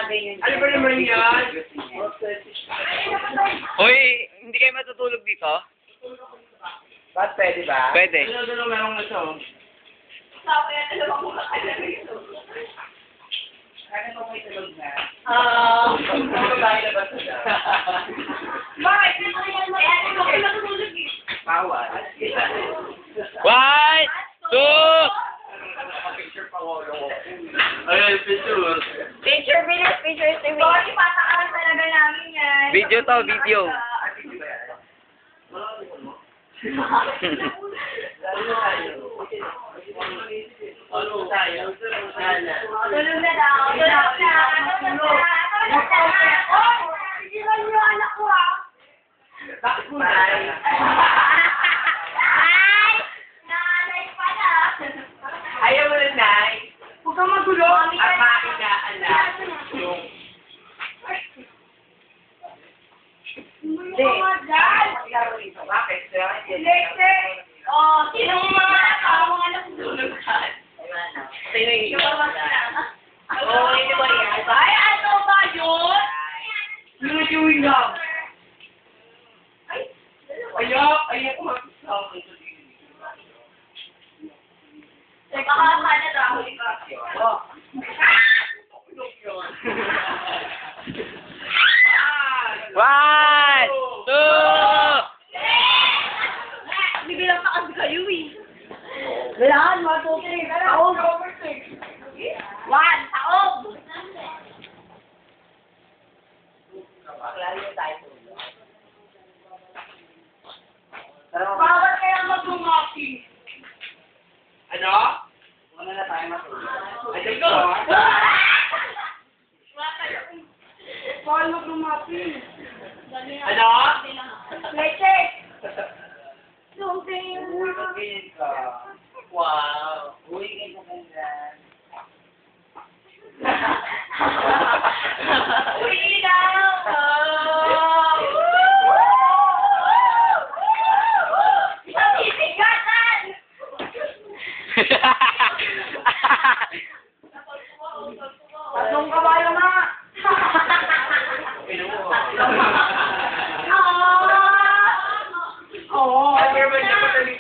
bagay yun. Ano ba naman yan? Hoy, hindi kayo matutulog dito? Ba't pwede ba? Pwede. Dalo-dalo merong ito. Kaya mo may tulog na. Babae na ba sila? Bakit? Ano ko natutulog eh? Bawal. 1, 2, Picture pa ko. Ayun, picture. Picture, Bakit patakaran talaga namin yan? Video to, video. Ano tayo? Tulog na daw. Tulog na. Oh, hindi lang yung anak ko ah. Bakit mo na? Ay! Nanay pala. Ayaw mo na, Nay. Huwag kang magulo. Ang makina, yung... Hindi. Bakit? Electric. Oh, sinong mga tao nga natutulugan? Sino yung Oh, hindi ba yan? Ay, ano ba yun? Yung lang. Ayak ko. Teka ka, sana dahuli ka. One, 2. Bibilang ka kasi kayo eh. Kailangan, 1, 2, 3. Taob. 1, taob. Bawal kaya mag-lumaki. Ano? Una na tayo matulog. Ayun ko. Bawal mag-lumaki. Ano? Leche. Something. Uy, mag-ganyan ka. Wow. Uy, ganyan ka dyan. Uy, ilaw. Isang Tatlong kabayo na. Oo. Ay, pero may napatalik